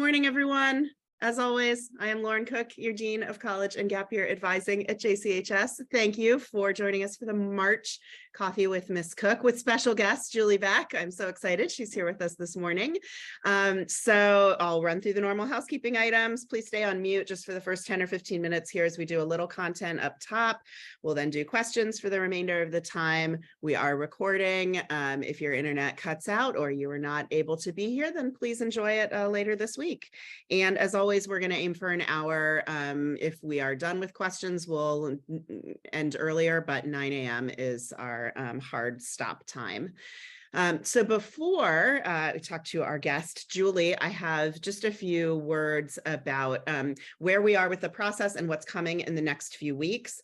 morning, everyone. As always, I am Lauren Cook, your Dean of College and Gap Year Advising at JCHS. Thank you for joining us for the March Coffee with Miss Cook with special guest, Julie Beck. I'm so excited. She's here with us this morning. So I'll run through the normal housekeeping items. Please stay on mute just for the first 10 or 15 minutes here as we do a little content up top. We'll then do questions for the remainder of the time. We are recording. If your internet cuts out or you are not able to be here, then please enjoy it later this week. And as always, we're going to aim for an hour. If we are done with questions, we'll end earlier, but 9 a.m. is our hard stop time. So before we talk to our guest, Julie, I have just a few words about where we are with the process and what's coming in the next few weeks.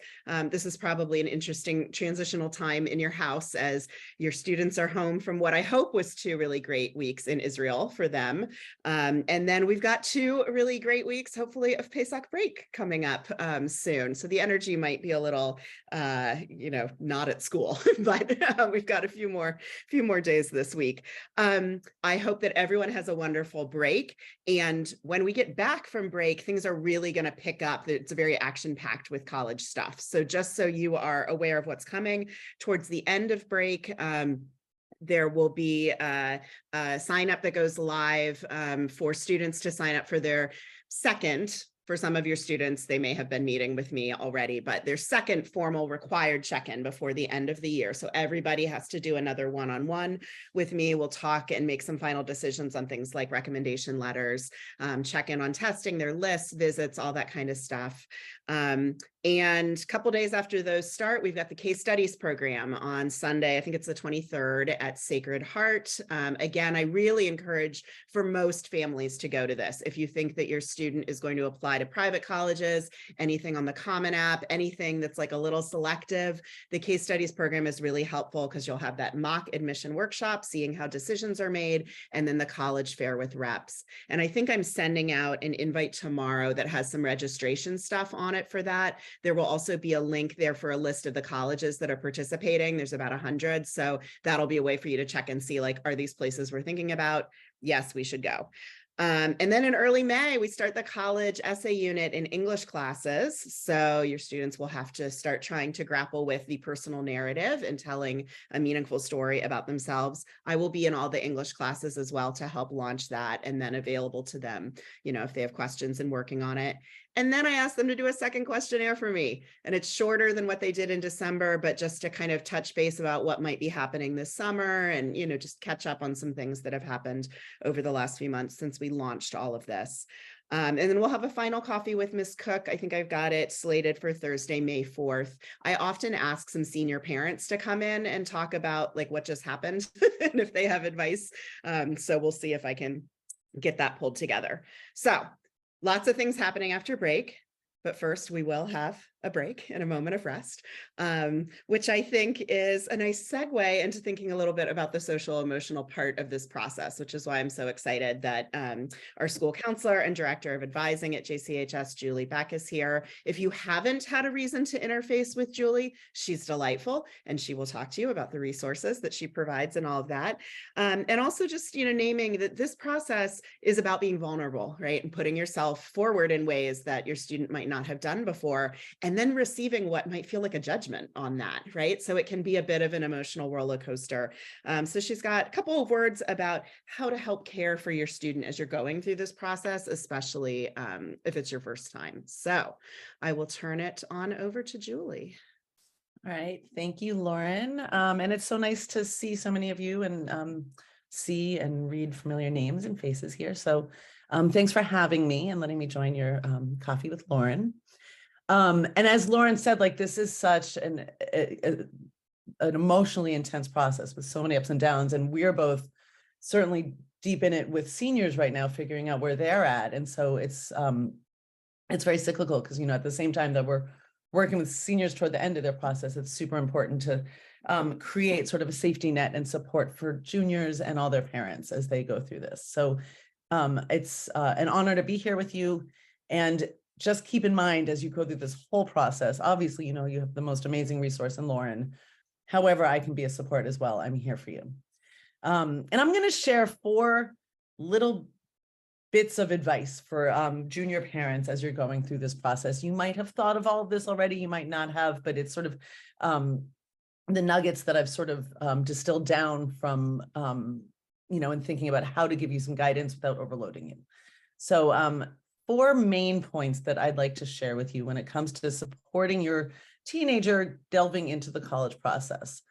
This is probably an interesting transitional time in your house as your students are home from what I hope was 2 really great weeks in Israel for them. And then we've got 2 really great weeks, hopefully, of Pesach break coming up soon. So the energy might be a little, not at school, but we've got a few more days this week. I hope that everyone has a wonderful break. And when we get back from break, things are really going to pick up. It's very action-packed with college stuff. So just so you are aware of what's coming towards the end of break, there will be a sign up that goes live for students to sign up for their second. For some of your students, they may have been meeting with me already, but their second formal required check-in before the end of the year. So everybody has to do another one-on-one with me. We'll talk and make some final decisions on things like recommendation letters, check in on testing, their lists, visits, all that kind of stuff. And a couple days after those start, we've got the case studies program on Sunday. I think it's the 23rd at Sacred Heart. Again, I really encourage for most families to go to this. If you think that your student is going to apply to private colleges, anything on the Common App, anything that's like a little selective, the case studies program is really helpful because you'll have that mock admission workshop, seeing how decisions are made, and then the college fair with reps. And I think I'm sending out an invite tomorrow that has some registration stuff on it for that. There will also be a link there for a list of the colleges that are participating. There's about 100. So that'll be a way for you to check and see, like, are these places we're thinking about? Yes, we should go. And then in early May, we start the college essay unit in English classes. So your students will have to start trying to grapple with the personal narrative and telling a meaningful story about themselves. I will be in all the English classes as well to help launch that and then available to them, if they have questions and working on it. And then I asked them to do a second questionnaire for me. And it's shorter than what they did in December, but just to kind of touch base about what might be happening this summer and, just catch up on some things that have happened over the last few months since we launched all of this. And then we'll have a final coffee with Miss Cook. I think I've got it slated for Thursday, May 4th. I often ask some senior parents to come in and talk about like what just happened and if they have advice. So we'll see if I can get that pulled together. So lots of things happening after break, but first we will have a break and a moment of rest, which I think is a nice segue into thinking a little bit about the social emotional part of this process, which is why I'm so excited that our school counselor and director of advising at JCHS, Julie Beck, is here. If you haven't had a reason to interface with Julie, she's delightful, and she will talk to you about the resources that she provides and all of that. And also just, naming that this process is about being vulnerable, right? And putting yourself forward in ways that your student might not have done before. And then receiving what might feel like a judgment on that, right? So it can be a bit of an emotional roller coaster. So she's got a couple of words about how to help care for your student as you're going through this process, especially if it's your first time. So I will turn it on over to Julie. All right. Thank you, Lauren. And it's so nice to see so many of you and see and read familiar names and faces here. So thanks for having me and letting me join your Coffee with Lauren. And as Lauren said, like, this is such an emotionally intense process with so many ups and downs. And we're both certainly deep in it with seniors right now, figuring out where they're at. And so it's very cyclical because, at the same time that we're working with seniors toward the end of their process, it's super important to create sort of a safety net and support for juniors and all their parents as they go through this. So it's an honor to be here with you. And just keep in mind, as you go through this whole process, obviously, you have the most amazing resource in Lauren. However, I can be a support as well. I'm here for you. And I'm going to share 4 little bits of advice for junior parents as you're going through this process. You might have thought of all of this already, you might not have, but it's sort of the nuggets that I've sort of distilled down from, in thinking about how to give you some guidance without overloading you. So 4 main points that I'd like to share with you when it comes to supporting your teenager delving into the college process.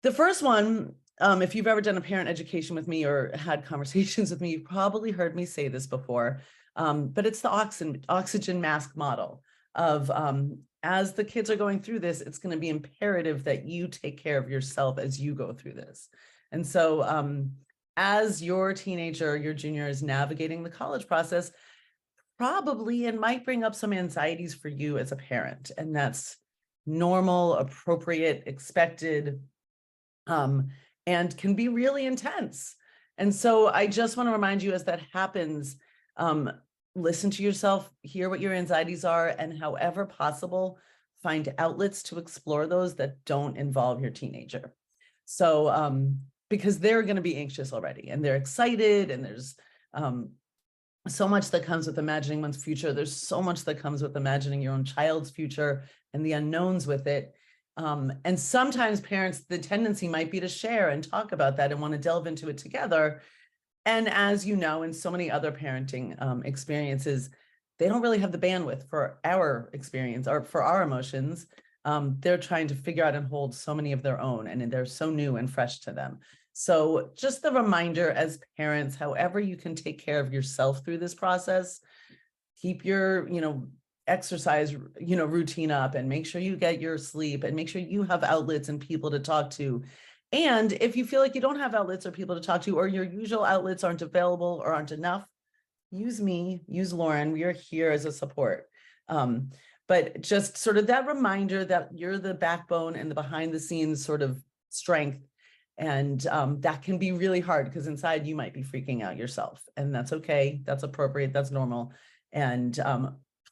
The first one, if you've ever done a parent education with me or had conversations with me, you've probably heard me say this before, but it's the oxygen mask model of as the kids are going through this, it's going to be imperative that you take care of yourself as you go through this. And so as your teenager, your junior is navigating the college process, probably and might bring up some anxieties for you as a parent. And that's normal, appropriate, expected, and can be really intense. And so I just want to remind you, as that happens, listen to yourself, hear what your anxieties are, and however possible, find outlets to explore those that don't involve your teenager. So because they're going to be anxious already, and they're excited, and there's so much that comes with imagining one's future. There's so much that comes with imagining your own child's future and the unknowns with it. And sometimes parents, the tendency might be to share and talk about that and want to delve into it together. And as you know, in so many other parenting experiences, they don't really have the bandwidth for our experience or for our emotions. They're trying to figure out and hold so many of their own, and they're so new and fresh to them. So just the reminder as parents, however you can take care of yourself through this process, keep your, exercise, routine up, and make sure you get your sleep, and make sure you have outlets and people to talk to. And if you feel like you don't have outlets or people to talk to, or your usual outlets aren't available or aren't enough, use me, use Lauren. We are here as a support. But just sort of that reminder that you're the backbone and the behind the scenes sort of strength. And that can be really hard because inside you might be freaking out yourself, and that's okay. That's appropriate. That's normal. And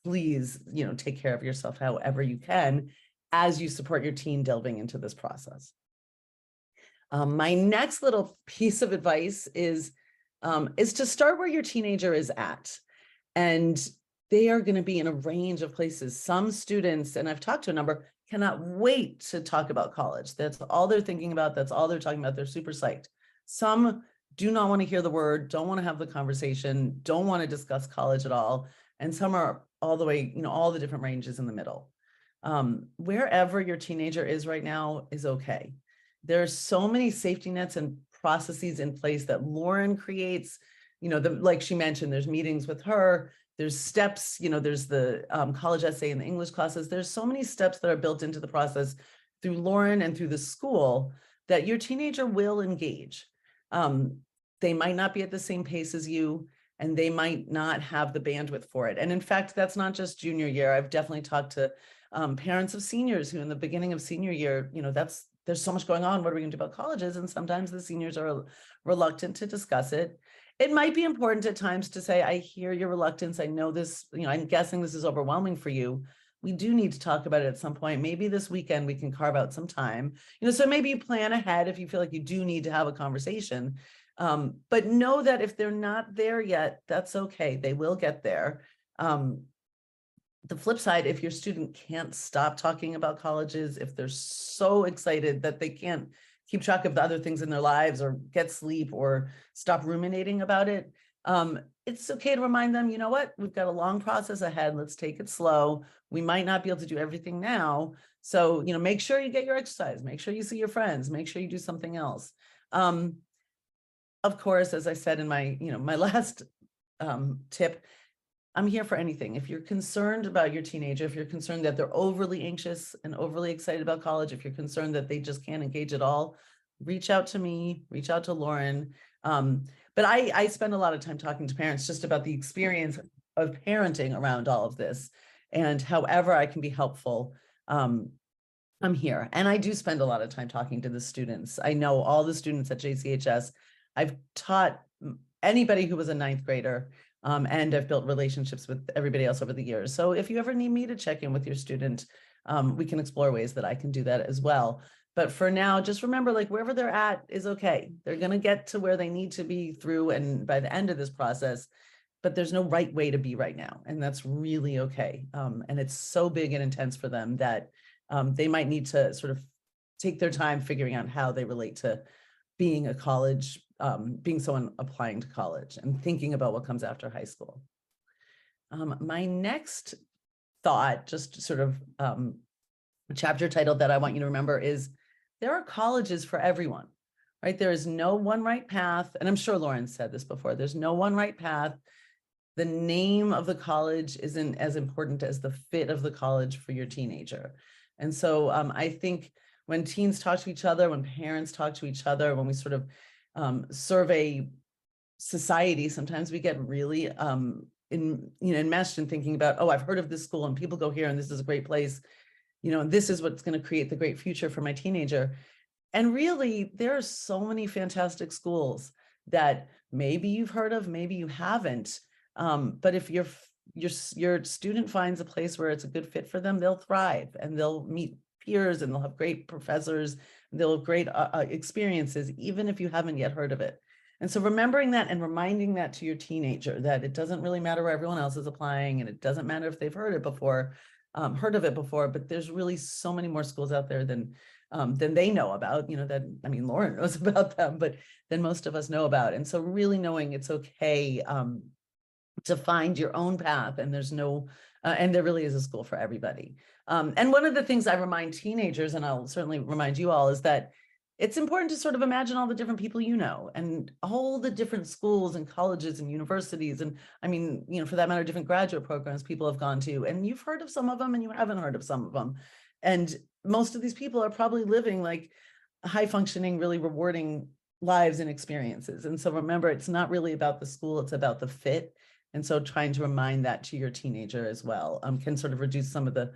please, take care of yourself however you can as you support your teen delving into this process. My next little piece of advice is to start where your teenager is at. And they are going to be in a range of places. Some students, and I've talked to a number, cannot wait to talk about college. That's all they're thinking about. That's all they're talking about. They're super psyched. Some do not want to hear the word, don't want to have the conversation, don't want to discuss college at all. And some are all the way, all the different ranges in the middle. Wherever your teenager is right now is okay. There's so many safety nets and processes in place that Lauren creates, like she mentioned, there's meetings with her, there's steps, there's the college essay and the English classes. There's so many steps that are built into the process through Lauren and through the school that your teenager will engage. They might not be at the same pace as you, and they might not have the bandwidth for it. And in fact, that's not just junior year. I've definitely talked to parents of seniors who in the beginning of senior year, there's so much going on. What are we going to do about colleges? And sometimes the seniors are reluctant to discuss it. It might be important at times to say, I hear your reluctance. I know this, I'm guessing this is overwhelming for you. We do need to talk about it at some point. Maybe this weekend we can carve out some time, so maybe you plan ahead if you feel like you do need to have a conversation. But know that if they're not there yet, that's okay. They will get there. The flip side, if your student can't stop talking about colleges, if they're so excited that they can't keep track of the other things in their lives or get sleep or stop ruminating about it, it's okay to remind them, what, we've got a long process ahead. Let's take it slow. We might not be able to do everything now. So, make sure you get your exercise, make sure you see your friends, make sure you do something else. Of course, as I said in my, my last tip, I'm here for anything. If you're concerned about your teenager, if you're concerned that they're overly anxious and overly excited about college, if you're concerned that they just can't engage at all, reach out to me, reach out to Lauren. But I spend a lot of time talking to parents just about the experience of parenting around all of this. And however I can be helpful, I'm here. And I do spend a lot of time talking to the students. I know all the students at JCHS. I've taught anybody who was a ninth grader, and I've built relationships with everybody else over the years. So if you ever need me to check in with your student, we can explore ways that I can do that as well. But for now, just remember, wherever they're at is okay. They're going to get to where they need to be through. And by the end of this process, but there's no right way to be right now. And that's really okay. And it's so big and intense for them that they might need to sort of take their time figuring out how they relate to being a college, being someone applying to college and thinking about what comes after high school. My next thought, just sort of chapter title that I want you to remember is there are colleges for everyone, right? There is no one right path. And I'm sure Lauren said this before, there's no one right path. The name of the college isn't as important as the fit of the college for your teenager. And so I think when teens talk to each other, when parents talk to each other, when we sort of survey society, sometimes we get really enmeshed in thinking about, oh, I've heard of this school and people go here and this is a great place, and this is what's going to create the great future for my teenager. And really, there are so many fantastic schools that maybe you've heard of, maybe you haven't. But if your student finds a place where it's a good fit for them, they'll thrive and they'll meet peers and they'll have great professors, they'll have great experiences, even if you haven't yet heard of it. And so remembering that and reminding that to your teenager, that it doesn't really matter where everyone else is applying, and it doesn't matter if they've heard of it before, but there's really so many more schools out there than they know about, Lauren knows about them, but than most of us know about. And so really knowing it's okay to find your own path, and there's no, and there really is a school for everybody. And one of the things I remind teenagers, and I'll certainly remind you all, is that it's important to sort of imagine all the different people and all the different schools and colleges and universities. And for that matter, different graduate programs people have gone to, and you've heard of some of them and you haven't heard of some of them. And most of these people are probably living like high functioning, really rewarding lives and experiences. And so remember, it's not really about the school, it's about the fit. And so trying to remind that to your teenager as well can sort of reduce some of the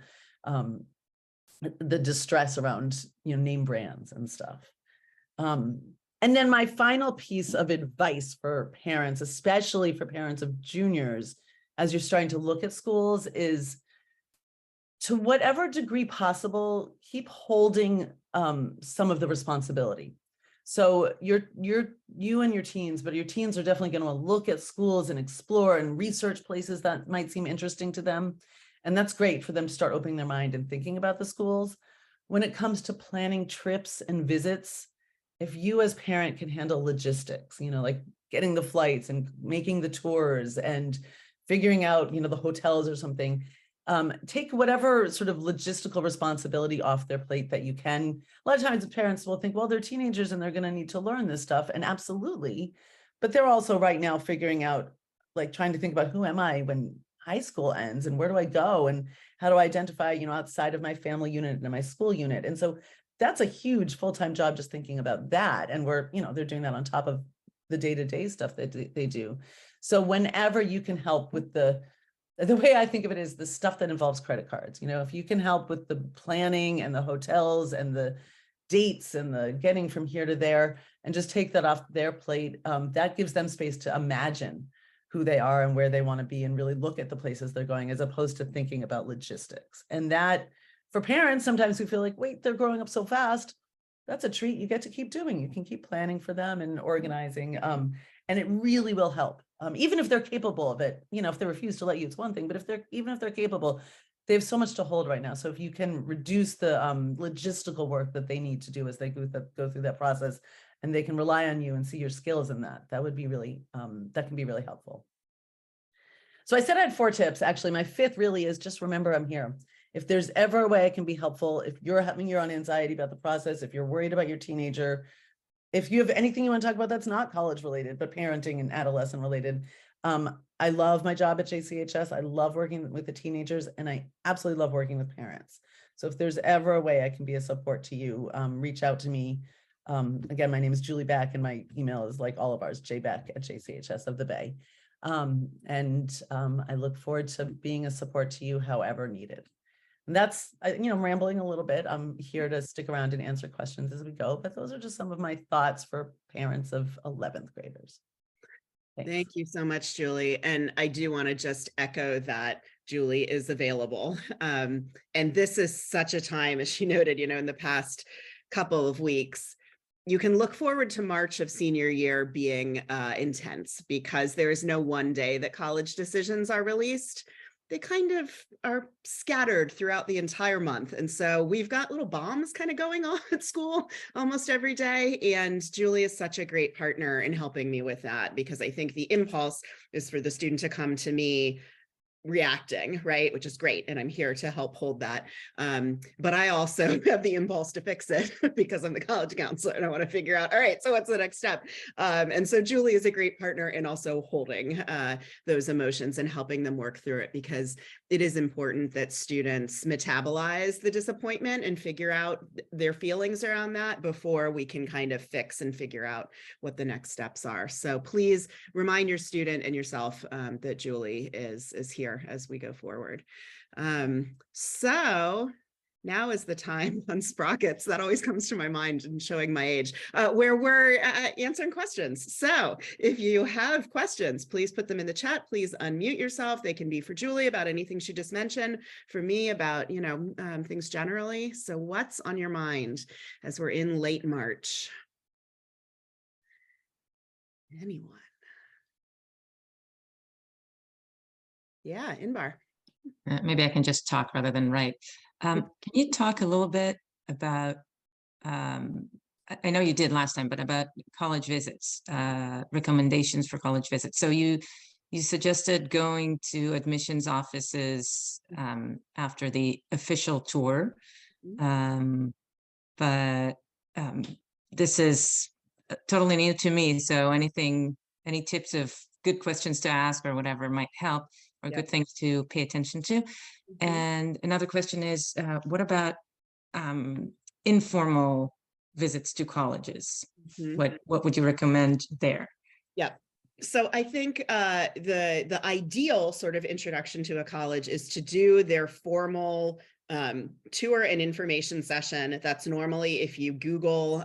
distress around, name brands and stuff. And then my final piece of advice for parents, especially for parents of juniors, as you're starting to look at schools, is to whatever degree possible, keep holding some of the responsibility. So you and your teens, but your teens are definitely going to look at schools and explore and research places that might seem interesting to them. And that's great for them to start opening their mind and thinking about the schools. When it comes to planning trips and visits, if you as parent can handle logistics, like getting the flights and making the tours and figuring out, the hotels or something, take whatever sort of logistical responsibility off their plate that you can. A lot of times parents will think, well, they're teenagers and they're going to need to learn this stuff. And absolutely. But they're also right now figuring out, like trying to think about who am I when high school ends and where do I go and how do I identify, outside of my family unit and my school unit. And so that's a huge full-time job just thinking about that. And they're doing that on top of the day-to-day stuff that they do. So whenever you can help with the way I think of it is the stuff that involves credit cards. If you can help with the planning and the hotels and the dates and the getting from here to there and just take that off their plate, that gives them space to imagine who they are and where they want to be and really look at the places they're going, as opposed to thinking about logistics. And that, for parents, sometimes we feel like, wait, they're growing up so fast. That's a treat you get to keep doing. You can keep planning for them and organizing. And it really will help. Even if they're capable of it, if they refuse to let you, it's one thing, but even if they're capable, they have so much to hold right now. So if you can reduce the logistical work that they need to do as they go through that process, and they can rely on you and see your skills in that would be really, that can be really helpful. So I said I had 4 tips. Actually, my 5th really is just remember I'm here. If there's ever a way I can be helpful, if you're having your own anxiety about the process, if you're worried about your teenager, if you have anything you want to talk about that's not college related, but parenting and adolescent related, I love my job at JCHS. I love working with the teenagers, and I absolutely love working with parents. So if there's ever a way I can be a support to you, reach out to me. Again, my name is Julie Beck, and my email is like all of ours, jbeck@jchs of the Bay. I look forward to being a support to you however needed. And that's, I'm rambling a little bit. I'm here to stick around and answer questions as we go, but those are just some of my thoughts for parents of 11th graders. Thanks. Thank you so much, Julie. And I do want to just echo that Julie is available. And this is such a time, as she noted, in the past couple of weeks, you can look forward to March of senior year being intense, because there is no one day that college decisions are released. They kind of are scattered throughout the entire month. And so we've got little bombs kind of going on at school almost every day. And Julie is such a great partner in helping me with that, because I think the impulse is for the student to come to me reacting, right, which is great, and I'm here to help hold that, but I also have the impulse to fix it because I'm the college counselor and I want to figure out, all right, so what's the next step, and so Julie is a great partner in also holding those emotions and helping them work through it, because it is important that students metabolize the disappointment and figure out their feelings around that before we can kind of fix and figure out what the next steps are. So please remind your student and yourself that Julie is here as we go forward. So now is the time on Sprockets, that always comes to my mind and showing my age, where we're answering questions. So if you have questions, please put them in the chat. Please unmute yourself. They can be for Julie about anything she just mentioned, for me about, things generally. So what's on your mind as we're in late March? Anyone? Yeah, Inbar. Maybe I can just talk rather than write. Can you talk a little bit about, I know you did last time, but about college visits, recommendations for college visits. So you suggested going to admissions offices after the official tour, but this is totally new to me. So any tips of good questions to ask or whatever might help, or good things to pay attention to. And another question is, what about informal visits to colleges? What would you recommend there? Yeah. So I think the ideal sort of introduction to a college is to do their formal tour and information session. That's normally, if you Google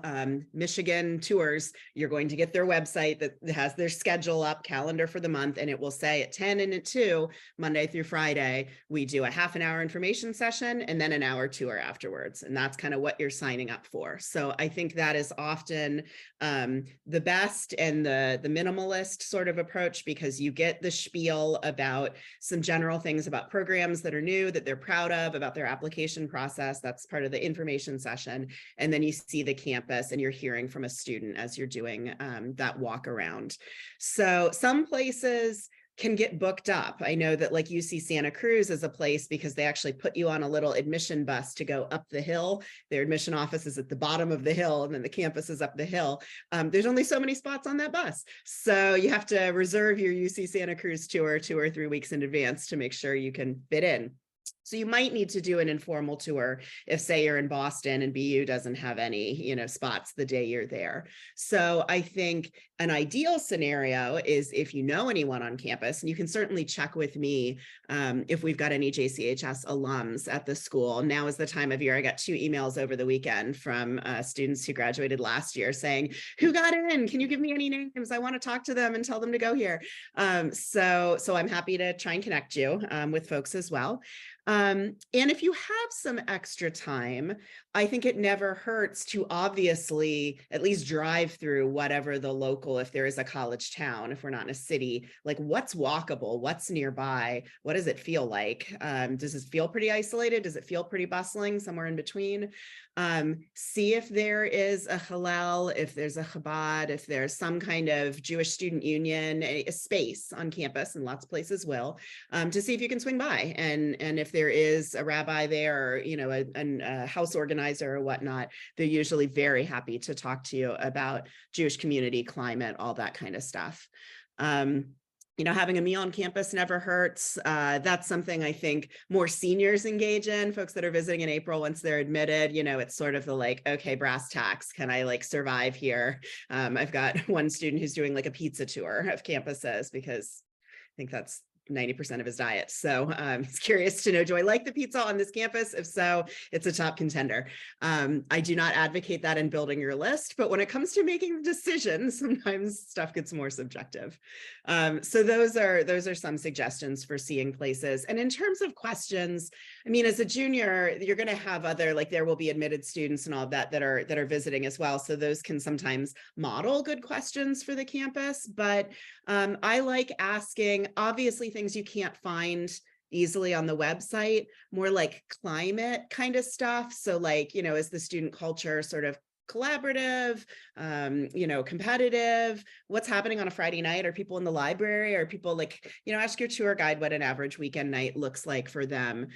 Michigan tours, you're going to get their website that has their schedule up, calendar for the month, and it will say at 10 and at 2, Monday through Friday, we do a half an hour information session and then an hour tour afterwards. And that's kind of what you're signing up for. So I think that is often the best and the minimalist sort of approach, because you get the spiel about some general things about programs that are new, that they're proud of, about their application process. That's part of the information session. And then you see the campus and you're hearing from a student as you're doing that walk around. So some places can get booked up. I know that like UC Santa Cruz is a place, because they actually put you on a little admission bus to go up the hill. Their admission office is at the bottom of the hill, and then the campus is up the hill. There's only so many spots on that bus. So you have to reserve your UC Santa Cruz tour 2 or 3 weeks in advance to make sure you can fit in. So you might need to do an informal tour if, say, you're in Boston and BU doesn't have any, spots the day you're there. So I think an ideal scenario is if you know anyone on campus, and you can certainly check with me if we've got any JCHS alums at the school. Now is the time of year. I got 2 emails over the weekend from students who graduated last year saying, who got in? Can you give me any names? I want to talk to them and tell them to go here. So I'm happy to try and connect you with folks as well. And if you have some extra time, I think it never hurts to obviously at least drive through whatever the local, if there is a college town, if we're not in a city, like what's walkable, what's nearby, what does it feel like? Does it feel pretty isolated? Does it feel pretty bustling, somewhere in between? See if there is a Hillel, if there's a Chabad, if there's some kind of Jewish student union, a space on campus, and lots of places will, to see if you can swing by. And if there is a rabbi there, or, a house organizer or whatnot, they're usually very happy to talk to you about Jewish community, climate, all that kind of stuff. Having a meal on campus never hurts. That's something I think more seniors engage in, folks that are visiting in April once they're admitted. It's sort of the like, okay, brass tacks, can I like survive here? I've got one student who's doing like a pizza tour of campuses, because I think that's 90% of his diet. So it's curious to know, do I like the pizza on this campus? If so, it's a top contender. I do not advocate that in building your list, but when it comes to making decisions, sometimes stuff gets more subjective. So those are some suggestions for seeing places. And in terms of questions, I mean, as a junior, you're going to have other, like there will be admitted students and all of that are visiting as well. So those can sometimes model good questions for the campus. But I like asking, obviously, things you can't find easily on the website, more like climate kind of stuff. So like, you know, is the student culture sort of collaborative, you know, competitive? What's happening on a Friday night? Are people in the library? Are people like, you know, ask your tour guide what an average weekend night looks like for them.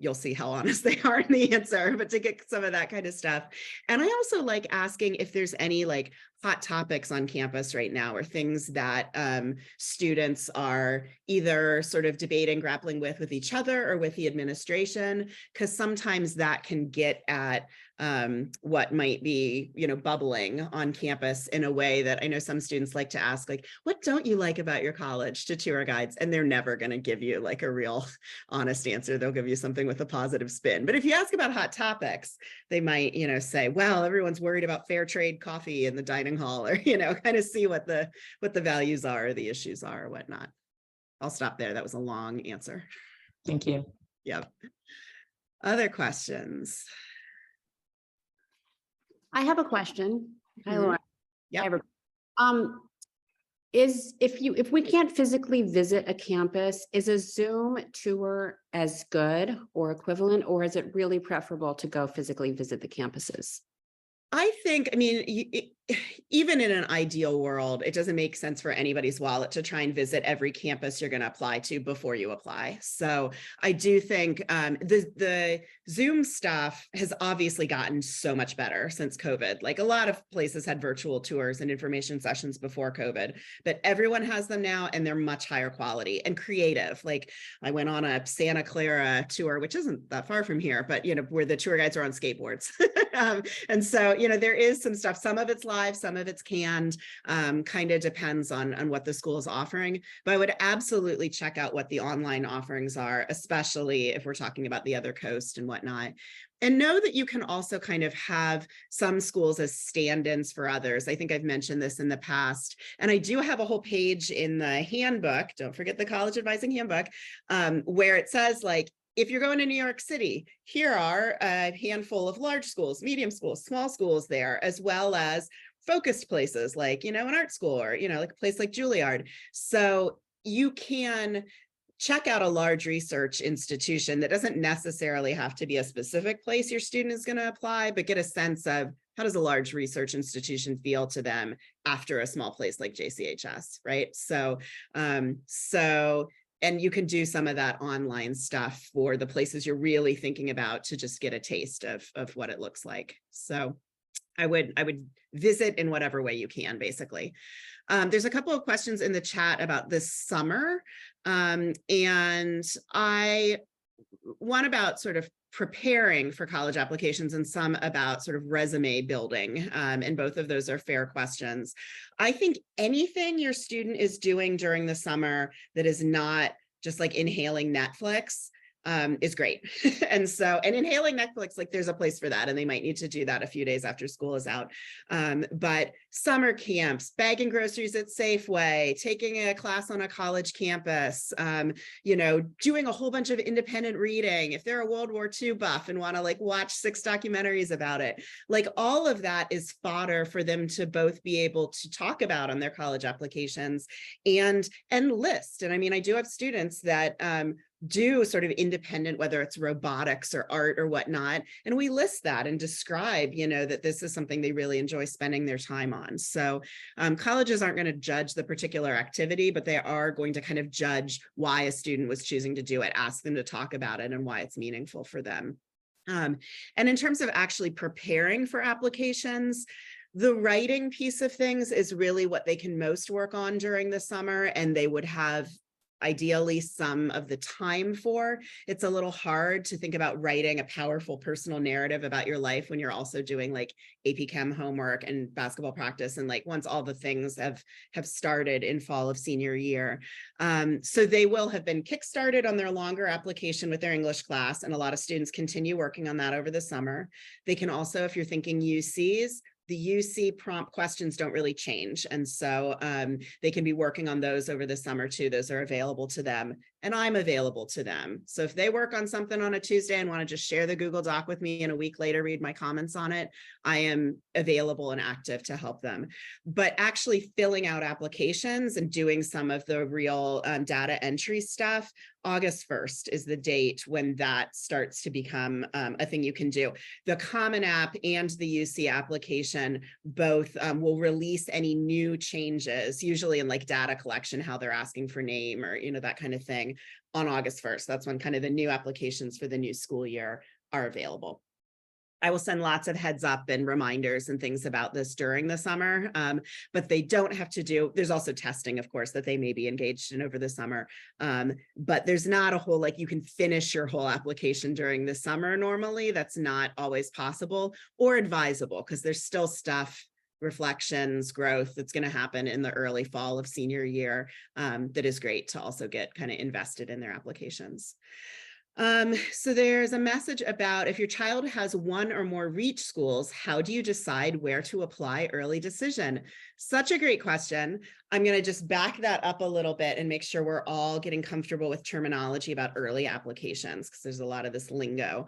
You'll see how honest they are in the answer, but to get some of that kind of stuff. And I also like asking if there's any like hot topics on campus right now, or things that students are either sort of debating, grappling with each other or with the administration, because sometimes that can get at what might be, you know, bubbling on campus in a way that I know some students like to ask, like, what don't you like about your college, to tour guides? And they're never going to give you like a real honest answer. They'll give you something with a positive spin. But if you ask about hot topics, they might, you know, say, well, everyone's worried about fair trade coffee in the dining hall, or, you know, kind of see what the values are, or the issues are, or whatnot. I'll stop there. That was a long answer. Thank you. Yep. Other questions? I have a question. Hi, Mhm. Laura. Yep. Hi, everybody. If we can't physically visit a campus, is a Zoom tour as good or equivalent, or is it really preferable to go physically visit the campuses? I think, I mean, even in an ideal world, it doesn't make sense for anybody's wallet to try and visit every campus you're going to apply to before you apply. So I do think the Zoom stuff has obviously gotten so much better since COVID. Like a lot of places had virtual tours and information sessions before COVID, but everyone has them now, and they're much higher quality and creative. Like I went on a Santa Clara tour, which isn't that far from here, but you know, where the tour guides are on skateboards. And so, you know, there is some stuff, some of it's live, some of it's canned, kind of depends on what the school is offering. But I would absolutely check out what the online offerings are, especially if we're talking about the other coast and whatnot. And know that you can also kind of have some schools as stand-ins for others. I think I've mentioned this in the past. And I do have a whole page in the handbook, don't forget the college advising handbook, where it says like, if you're going to New York City, here are a handful of large schools, medium schools, small schools there, as well as focused places like, you know, an art school, or, you know, like a place like Juilliard. So you can check out a large research institution that doesn't necessarily have to be a specific place your student is going to apply, but get a sense of how does a large research institution feel to them after a small place like JCHS, right? So, and you can do some of that online stuff for the places you're really thinking about to just get a taste of what it looks like. So I would visit in whatever way you can, basically. There's a couple of questions in the chat about this summer. And one about sort of preparing for college applications, and some about sort of resume building. And both of those are fair questions. I think anything your student is doing during the summer that is not just like inhaling Netflix is great. And inhaling Netflix, like there's a place for that, and they might need to do that a few days after school is out. But summer camps, bagging groceries at Safeway, taking a class on a college campus, you know, doing a whole bunch of independent reading. If they're a World War II buff and want to like watch 6 documentaries about it, like all of that is fodder for them to both be able to talk about on their college applications and list. And I mean, I do have students that do sort of independent, whether it's robotics or art or whatnot, and we list that and describe, you know, that this is something they really enjoy spending their time on. So colleges aren't going to judge the particular activity, but they are going to kind of judge why a student was choosing to do it, ask them to talk about it, and why it's meaningful for them. And in terms of actually preparing for applications, the writing piece of things is really what they can most work on during the summer, and they would have ideally some of the time for. It's a little hard to think about writing a powerful personal narrative about your life when you're also doing like AP Chem homework and basketball practice, and like once all the things have started in fall of senior year. So they will have been kickstarted on their longer application with their English class, and a lot of students continue working on that over the summer. They can also, if you're thinking UCs, the UC prompt questions don't really change. And so they can be working on those over the summer too. Those are available to them, and I'm available to them. So if they work on something on a Tuesday and want to just share the Google Doc with me and a week later read my comments on it, I am available and active to help them. But actually filling out applications and doing some of the real data entry stuff, August 1st is the date when that starts to become a thing you can do. The Common App and the UC application both will release any new changes, usually in like data collection, how they're asking for name or, you know, that kind of thing, on August 1st. That's when kind of the new applications for the new school year are available. I will send lots of heads up and reminders and things about this during the summer, but they don't have to do, there's also testing, of course, that they may be engaged in over the summer, but there's not a whole, like you can finish your whole application during the summer normally. That's not always possible or advisable, because there's still stuff, reflections, growth that's going to happen in the early fall of senior year that is great to also get kind of invested in their applications. So there's a message about if your child has one or more reach schools, how do you decide where to apply early decision? Such a great question. I'm going to just back that up a little bit and make sure we're all getting comfortable with terminology about early applications, because there's a lot of this lingo.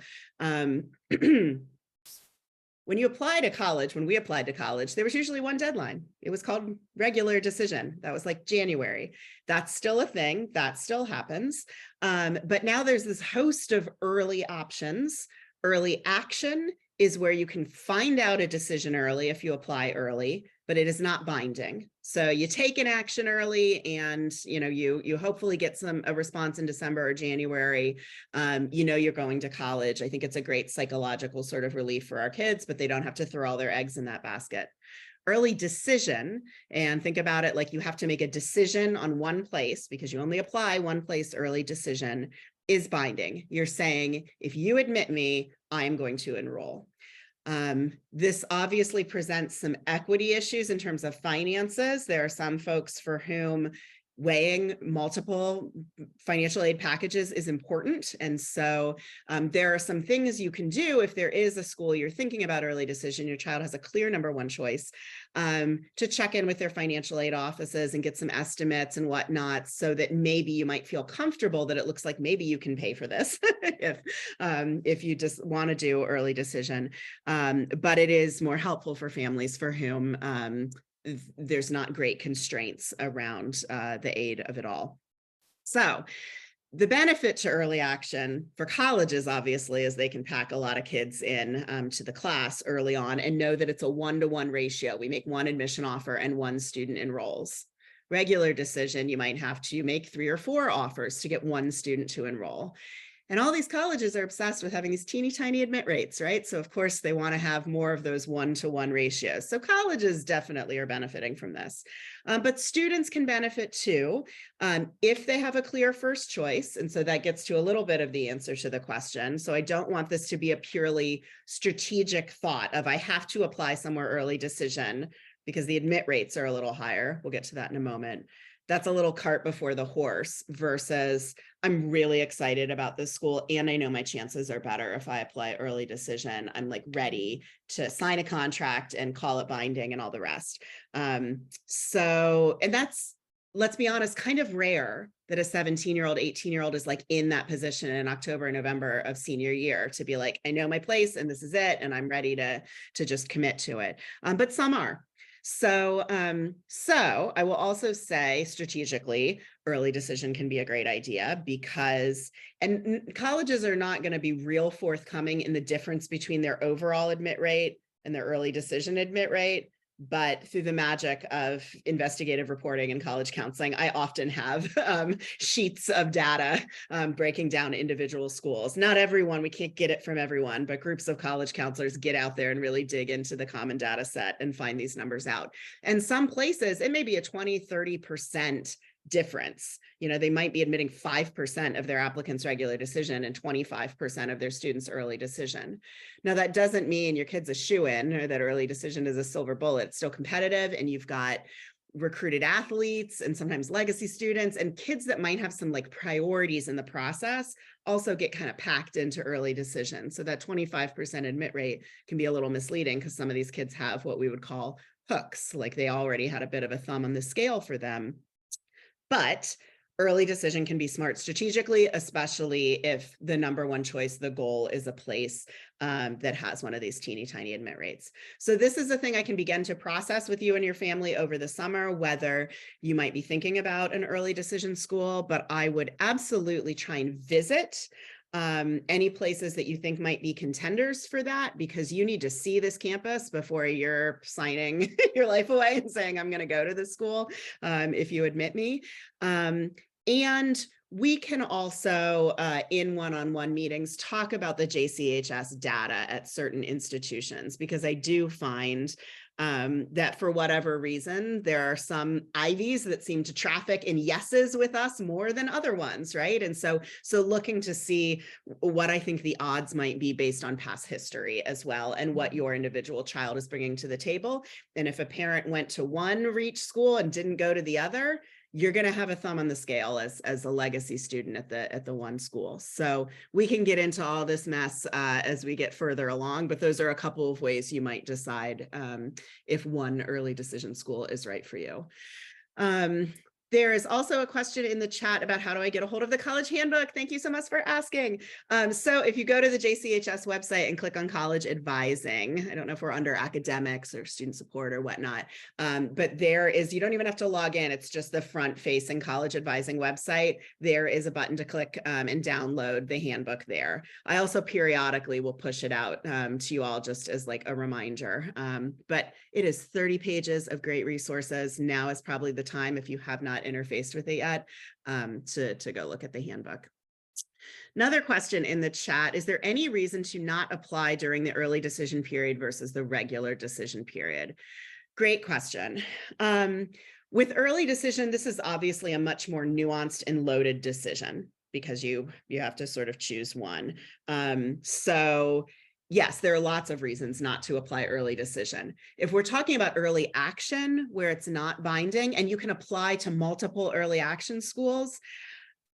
When you apply to college, when we applied to college, there was usually one deadline. It was called regular decision. That was like January. That's still a thing. That still happens. But now there's this host of early options. Early action is where you can find out a decision early if you apply early, but it is not binding. So you take an action early, and you hopefully get a response in December or January. You're going to college. I think it's a great psychological sort of relief for our kids, but they don't have to throw all their eggs in that basket. Early decision, and think about it like you have to make a decision on one place because you only apply one place. Early decision is binding. You're saying, if you admit me, I am going to enroll. This obviously presents some equity issues in terms of finances. There are some folks for whom weighing multiple financial aid packages is important. And so there are some things you can do if there is a school you're thinking about early decision, your child has a clear number one choice, to check in with their financial aid offices and get some estimates and whatnot, so that maybe you might feel comfortable that it looks like maybe you can pay for this if you just want to do early decision. But it is more helpful for families for whom there's not great constraints around the aid of it all. So the benefit to early action for colleges, obviously, is they can pack a lot of kids in to the class early on and know that it's a 1-to-1 ratio. We make one admission offer and one student enrolls. Regular decision, you might have to make 3 or 4 offers to get one student to enroll. And all these colleges are obsessed with having these teeny tiny admit rates, right? So of course they want to have more of those 1-to-1 ratios. So colleges definitely are benefiting from this. But students can benefit too, if they have a clear first choice. And so that gets to a little bit of the answer to the question. So I don't want this to be a purely strategic thought of I have to apply somewhere early decision because the admit rates are a little higher. We'll get to that in a moment. That's a little cart before the horse versus I'm really excited about this school and I know my chances are better if I apply early decision. I'm like ready to sign a contract and call it binding and all the rest. And that's, let's be honest, kind of rare that a 17-year-old, 18-year-old is like in that position in October, November of senior year to be like, I know my place and this is it. And I'm ready to just commit to it. But some are. So I will also say strategically, early decision can be a great idea because, and colleges are not going to be real forthcoming in the difference between their overall admit rate and their early decision admit rate. But through the magic of investigative reporting and college counseling, I often have sheets of data breaking down individual schools. Not everyone, we can't get it from everyone, but groups of college counselors get out there and really dig into the common data set and find these numbers out. And some places, it may be a 20, 30% difference. You know, they might be admitting 5% of their applicants regular decision and 25% of their students early decision. Now, that doesn't mean your kid's a shoo-in or that early decision is a silver bullet. It's still competitive, and you've got recruited athletes and sometimes legacy students and kids that might have some like priorities in the process also get kind of packed into early decision. So that 25% admit rate can be a little misleading because some of these kids have what we would call hooks, like they already had a bit of a thumb on the scale for them. But early decision can be smart strategically, especially if the number one choice, the goal, is a place that has one of these teeny tiny admit rates. So this is a thing I can begin to process with you and your family over the summer, whether you might be thinking about an early decision school, but I would absolutely try and visit any places that you think might be contenders for that, because you need to see this campus before you're signing your life away and saying, I'm going to go to this school if you admit me. And we can also, in one-on-one meetings, talk about the JCHS data at certain institutions, because I do find that for whatever reason, there are some Ivies that seem to traffic in yeses with us more than other ones, right? And so looking to see what I think the odds might be based on past history as well, and what your individual child is bringing to the table. And if a parent went to one reach school and didn't go to the other, you're going to have a thumb on the scale as a legacy student at the one school. So we can get into all this mess as we get further along, but those are a couple of ways you might decide if one early decision school is right for you. There is also a question in the chat about how do I get a hold of the college handbook? Thank you so much for asking. So if you go to the JCHS website and click on college advising, I don't know if we're under academics or student support or whatnot, but there is, you don't even have to log in. It's just the front facing college advising website. There is a button to click and download the handbook there. I also periodically will push it out to you all just as like a reminder, but it is 30 pages of great resources. Now is probably the time, if you have not interfaced with it yet, to go look at the handbook. Another question in the chat: is there any reason to not apply during the early decision period versus the regular decision period? Great question. With early decision, this is obviously a much more nuanced and loaded decision because you have to sort of choose one. So yes, there are lots of reasons not to apply early decision. If we're talking about early action, where it's not binding and you can apply to multiple early action schools,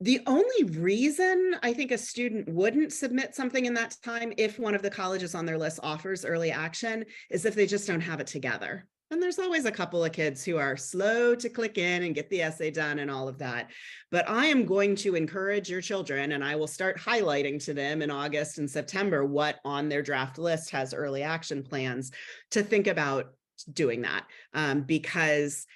the only reason I think a student wouldn't submit something in that time, if one of the colleges on their list offers early action, is if they just don't have it together. And there's always a couple of kids who are slow to click in and get the essay done and all of that. But I am going to encourage your children, and I will start highlighting to them in August and September what on their draft list has early action plans, to think about doing that, because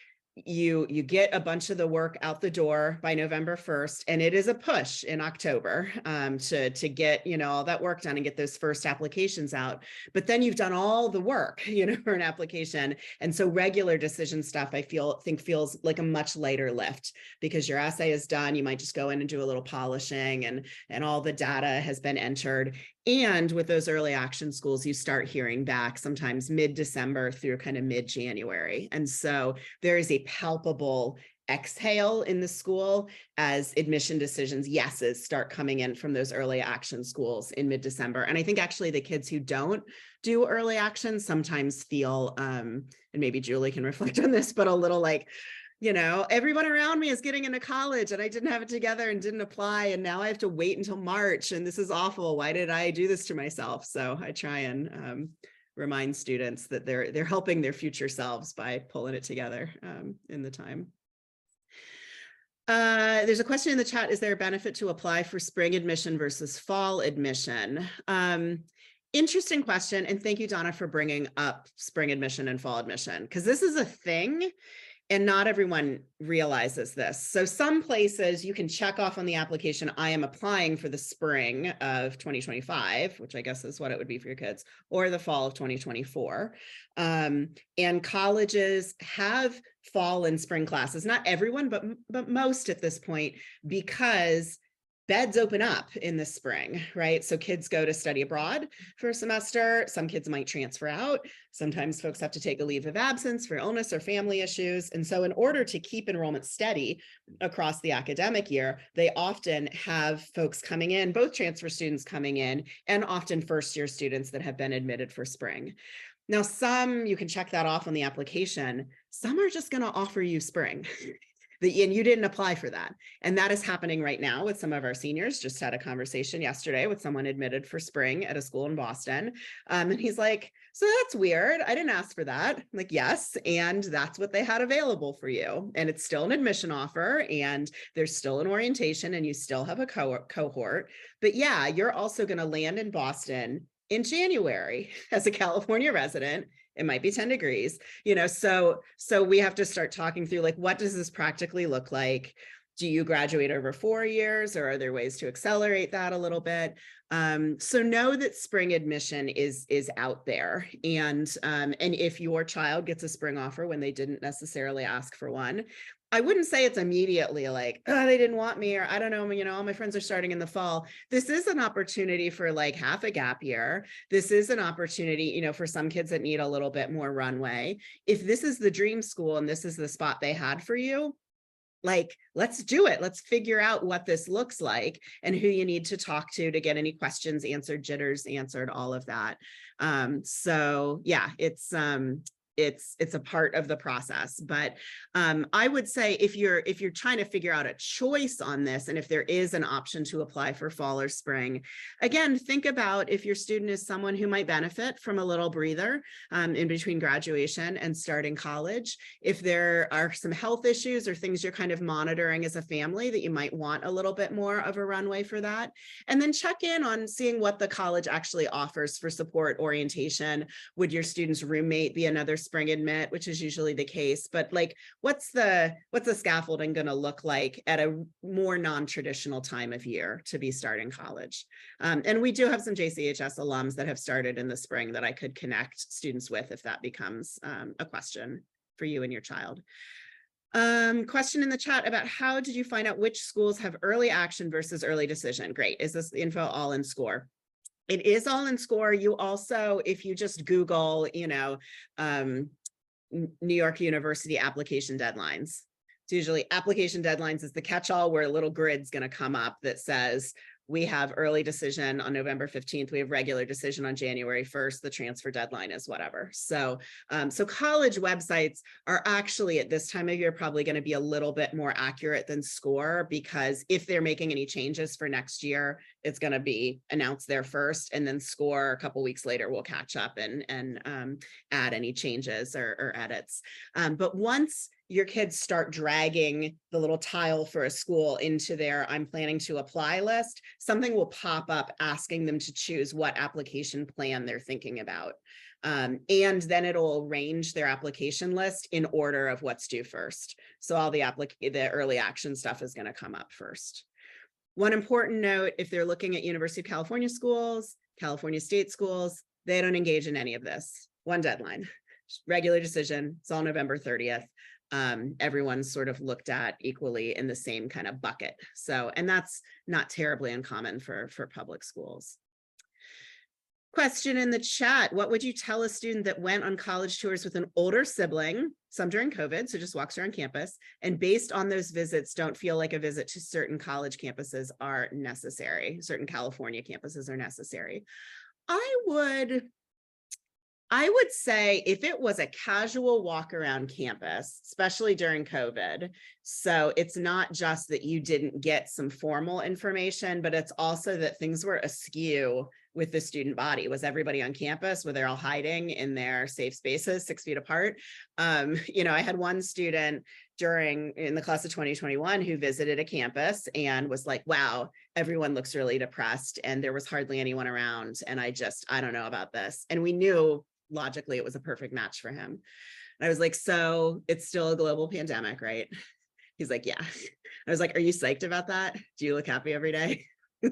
you get a bunch of the work out the door by November 1st, and it is a push in October to get, all that work done and get those first applications out. But then you've done all the work, for an application. And so regular decision stuff, I think feels like a much lighter lift, because your essay is done. You might just go in and do a little polishing, and all the data has been entered. And with those early action schools, you start hearing back sometimes mid-December through kind of mid-January. And so there is a palpable exhale in the school as admission decisions, yeses, start coming in from those early action schools in mid-December. And I think actually the kids who don't do early action sometimes feel, and maybe Julie can reflect on this, but a little like, everyone around me is getting into college and I didn't have it together and didn't apply. And now I have to wait until March and this is awful. Why did I do this to myself? So I try and remind students that they're helping their future selves by pulling it together in the time. There's a question in the chat: is there a benefit to apply for spring admission versus fall admission? Interesting question. And thank you, Donna, for bringing up spring admission and fall admission, because this is a thing. And not everyone realizes this. So some places you can check off on the application, I am applying for the spring of 2025, which I guess is what it would be for your kids, or the fall of 2024. And colleges have fall and spring classes, not everyone, but most at this point, because beds open up in the spring, right? So kids go to study abroad for a semester. Some kids might transfer out. Sometimes folks have to take a leave of absence for illness or family issues. And so in order to keep enrollment steady across the academic year, they often have folks coming in, both transfer students coming in, and often first-year students that have been admitted for spring. Now, some, you can check that off on the application. Some are just going to offer you spring. And you didn't apply for that. And that is happening right now with some of our seniors. Just had a conversation yesterday with someone admitted for spring at a school in Boston. And he's like, so that's weird. I didn't ask for that. I'm like, yes. And that's what they had available for you. And it's still an admission offer, and there's still an orientation, and you still have a cohort. But yeah, you're also going to land in Boston in January as a California resident. It might be 10 degrees, so we have to start talking through, like, what does this practically look like? Do you graduate over 4 years, or are there ways to accelerate that a little bit? So know that spring admission is out there. And if your child gets a spring offer when they didn't necessarily ask for one, I wouldn't say it's immediately like, oh, they didn't want me, or I don't know, all my friends are starting in the fall. This is an opportunity for like half a gap year. This is an opportunity, for some kids that need a little bit more runway. If this is the dream school and this is the spot they had for you, like, let's do it. Let's figure out what this looks like and who you need to talk to get any questions answered, jitters answered, all of that. So yeah, it's a part of the process. But I would say if you're trying to figure out a choice on this, and if there is an option to apply for fall or spring, again, think about if your student is someone who might benefit from a little breather in between graduation and starting college. If there are some health issues or things you're kind of monitoring as a family that you might want a little bit more of a runway for that. And then check in on seeing what the college actually offers for support, orientation. Would your student's roommate be another spring admit, which is usually the case, but like, what's the scaffolding going to look like at a more non-traditional time of year to be starting college? And we do have some JCHS alums that have started in the spring that I could connect students with if that becomes a question for you and your child. Question in the chat about how did you find out which schools have early action versus early decision? Great. Is this info all in SCORE? It is all in SCORE. You also, if you just Google, New York University application deadlines, it's usually application deadlines is the catch-all where a little grid's going to come up that says, we have early decision on November 15th. We have regular decision on January 1st. The transfer deadline is whatever. So, so college websites are actually at this time of year probably going to be a little bit more accurate than SCORE, because if they're making any changes for next year, it's going to be announced there first, and then SCORE a couple weeks later will catch up and add any changes or edits. But once your kids start dragging the little tile for a school into their I'm planning to apply list, something will pop up asking them to choose what application plan they're thinking about. And then it'll arrange their application list in order of what's due first. So all the early action stuff is going to come up first. One important note, if they're looking at University of California schools, California state schools, they don't engage in any of this. One deadline, regular decision, it's all November 30th. Everyone's sort of looked at equally in the same kind of bucket. So, and that's not terribly uncommon for public schools. Question in the chat, what would you tell a student that went on college tours with an older sibling, some during COVID, so just walks around campus, and based on those visits, don't feel like a visit to certain college campuses are necessary, certain California campuses are necessary? I would say if it was a casual walk around campus, especially during COVID, so it's not just that you didn't get some formal information, but it's also that things were askew with the student body. Was everybody on campus? Were they all hiding in their safe spaces 6 feet apart? I had one student in the class of 2021 who visited a campus and was like, wow, everyone looks really depressed and there was hardly anyone around. And I don't know about this. And we knew logically it was a perfect match for him. And I was like, so it's still a global pandemic, right? He's like, yeah. I was like, are you psyched about that? Do you look happy every day?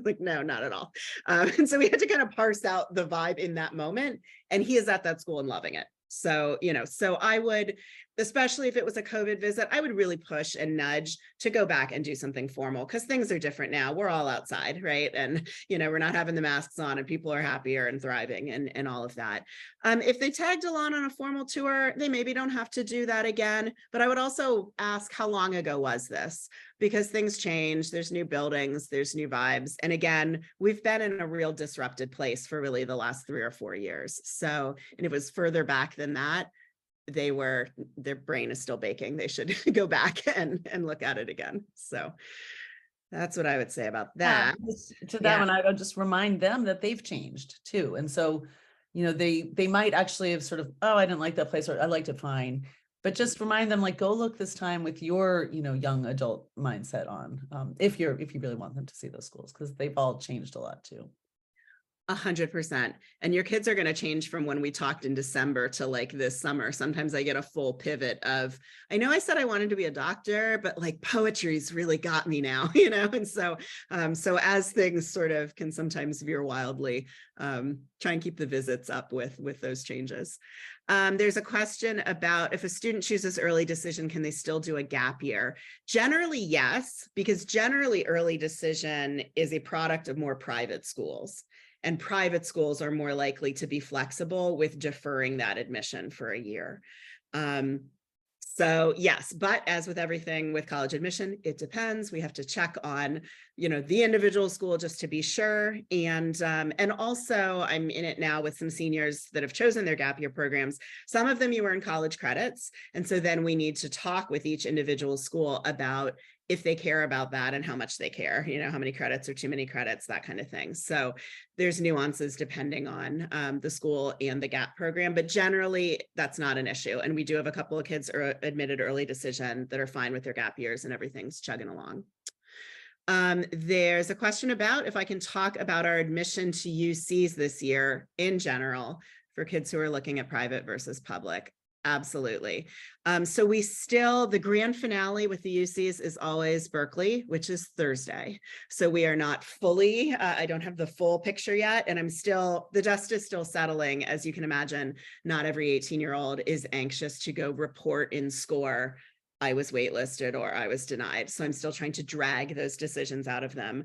Like, no, not at all. And so we had to kind of parse out the vibe in that moment. And he is at that school and loving it. So, so I would, especially if it was a COVID visit, I would really push and nudge to go back and do something formal, because things are different now. We're all outside, right? And, we're not having the masks on, and people are happier and thriving and all of that. If they tagged along on a formal tour, they maybe don't have to do that again. But I would also ask, how long ago was this? Because things change, there's new buildings, there's new vibes. And again, we've been in a real disrupted place for really the last 3 or 4 years. So, and it was further back than that, their brain is still baking. They should go back and look at it again. So that's what I would say about that. To that one, I would just remind them that they've changed too. And so, they might actually have sort of, oh, I didn't like that place, or I liked it fine. But just remind them, like, go look this time with your, young adult mindset on, if you really want them to see those schools, because they've all changed a lot too. 100%. And your kids are going to change from when we talked in December to like this summer. Sometimes I get a full pivot of, I know I said I wanted to be a doctor, but like poetry's really got me now, and so as things sort of can sometimes veer wildly, try and keep the visits up with those changes. There's a question about, if a student chooses early decision, can they still do a gap year? Generally, yes, because generally early decision is a product of more private schools. And private schools are more likely to be flexible with deferring that admission for a year. So yes, but as with everything with college admission, it depends. We have to check on, the individual school just to be sure. And also I'm in it now with some seniors that have chosen their gap year programs. Some of them you earn college credits. And so then we need to talk with each individual school about if they care about that and how much they care, how many credits or too many credits, that kind of thing. So there's nuances depending on the school and the gap program, but generally that's not an issue. And we do have a couple of kids admitted early decision that are fine with their gap years and everything's chugging along. There's a question about if I can talk about our admission to UCs this year in general for kids who are looking at private versus public. Absolutely. So the grand finale with the UCs is always Berkeley, which is Thursday. So we are not fully, I don't have the full picture yet. And the dust is still settling. As you can imagine, not every 18-year-old is anxious to go report in SCORE, I was waitlisted or I was denied. So I'm still trying to drag those decisions out of them,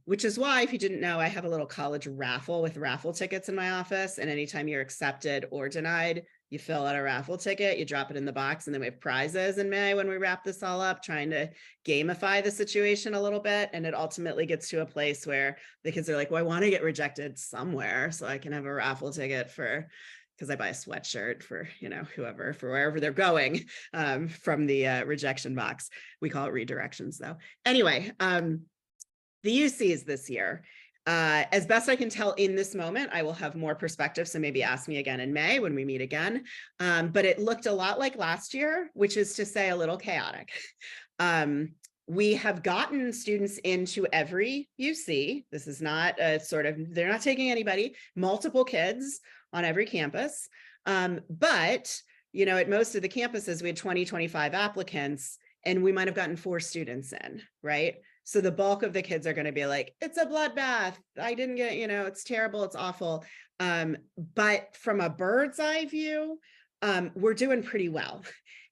which is why, if you didn't know, I have a little college raffle with raffle tickets in my office. And anytime you're accepted or denied, you fill out a raffle ticket, you drop it in the box, and then we have prizes in May when we wrap this all up, trying to gamify the situation a little bit. And it ultimately gets to a place where the kids are like, well, I want to get rejected somewhere so I can have a raffle ticket because I buy a sweatshirt for, whoever, for wherever they're going from the rejection box. We call it redirections though. Anyway, the UCs this year, as best I can tell in this moment, I will have more perspective. So maybe ask me again in May when we meet again. But it looked a lot like last year, which is to say a little chaotic. We have gotten students into every UC. This is not a they're not taking anybody, multiple kids on every campus. But, at most of the campuses, we had 20, 25 applicants, and we might've gotten 4 students in, right? So the bulk of the kids are going to be like, it's a bloodbath. I didn't get, it's terrible. It's awful. But from a bird's eye view, we're doing pretty well.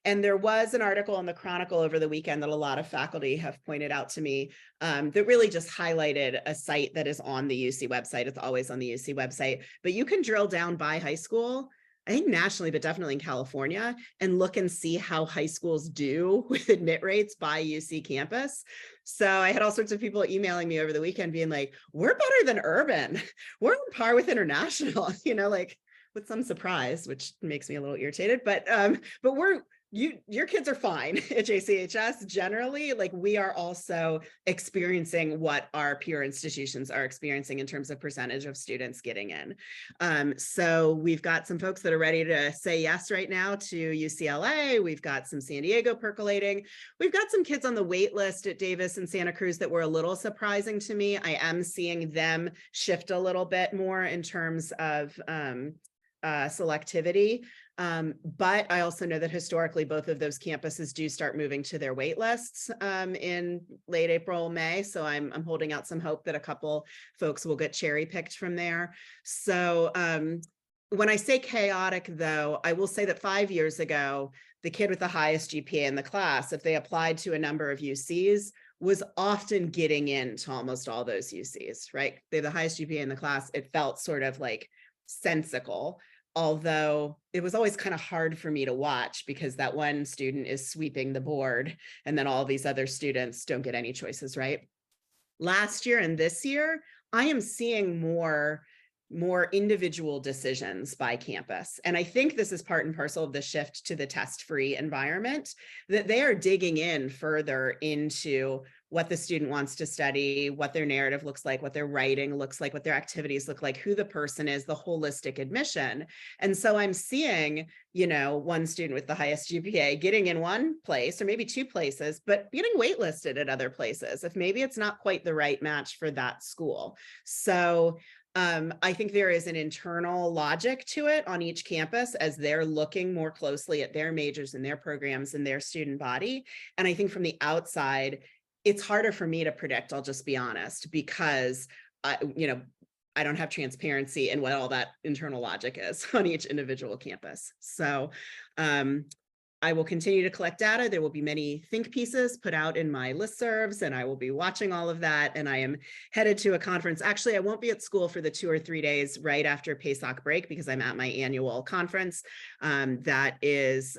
And there was an article in the Chronicle over the weekend that a lot of faculty have pointed out to me that really just highlighted a site that is on the UC website. It's always on the UC website, but you can drill down by high school, I think nationally, but definitely in California, and look and see how high schools do with admit rates by UC campus. So I had all sorts of people emailing me over the weekend being like, we're better than urban. We're on par with international, like with some surprise, which makes me a little irritated, but your kids are fine at JCHS. Generally, like, we are also experiencing what our peer institutions are experiencing in terms of percentage of students getting in. So we've got some folks that are ready to say yes right now to UCLA. We've got some San Diego percolating. We've got some kids on the wait list at Davis and Santa Cruz that were a little surprising to me. I am seeing them shift a little bit more in terms of selectivity. But I also know that historically, both of those campuses do start moving to their wait lists in late April, May. So I'm holding out some hope that a couple folks will get cherry picked from there. So when I say chaotic, though, I will say that 5 years ago, the kid with the highest GPA in the class, if they applied to a number of UCs, was often getting into almost all those UCs, right? They have the highest GPA in the class. It felt sort of like sensical, although it was always kind of hard for me to watch because that one student is sweeping the board and then all these other students don't get any choices, right? Last year and this year, I am seeing more individual decisions by campus. And I think this is part and parcel of the shift to the test-free environment, that they are digging in further into what the student wants to study, what their narrative looks like, what their writing looks like, what their activities look like, who the person is, the holistic admission. And so I'm seeing, you know, one student with the highest GPA getting in one place or maybe two places, but getting waitlisted at other places if maybe it's not quite the right match for that school. So I think there is an internal logic to it on each campus as they're looking more closely at their majors and their programs and their student body. And I think from the outside, it's harder for me to predict, I'll just be honest, because I don't have transparency in what all that internal logic is on each individual campus. So I will continue to collect data. There will be many think pieces put out in my listservs, and I will be watching all of that. And I am headed to a conference. Actually, I won't be at school for the 2 or 3 days right after Pesach break because I'm at my annual conference. That is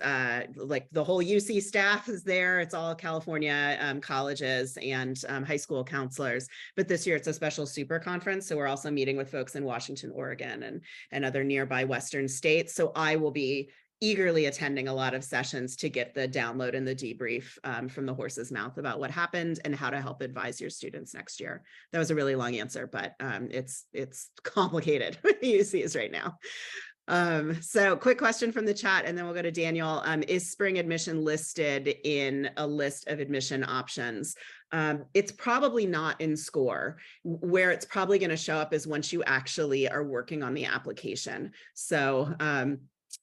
like the whole UC staff is there. It's all California colleges and high school counselors. But this year it's a special super conference. So we're also meeting with folks in Washington, Oregon, and other nearby Western states. So I will be eagerly attending a lot of sessions to get the download and the debrief from the horse's mouth about what happened and how to help advise your students next year. That was a really long answer, but it's complicated with UCs right now. So quick question from the chat, and then we'll go to Daniel. Is spring admission listed in a list of admission options? It's probably not in SCORE. Where it's probably going to show up is once you actually are working on the application. So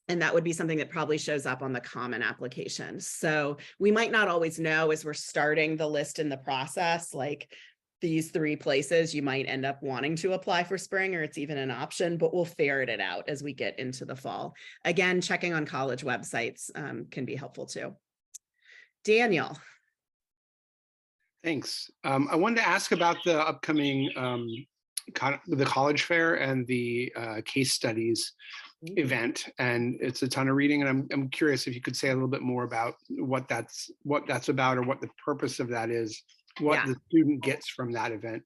and that would be something that probably shows up on the common application. So we might not always know as we're starting the list in the process, like these 3 places you might end up wanting to apply for spring, or it's even an option, but we'll ferret it out as we get into the fall. Again, checking on college websites can be helpful too. Daniel. Thanks. I wanted to ask about the upcoming the college fair and the case studies event, and it's a ton of reading, and I'm curious if you could say a little bit more about what that's about, or what the purpose of that is, what the student gets from that event.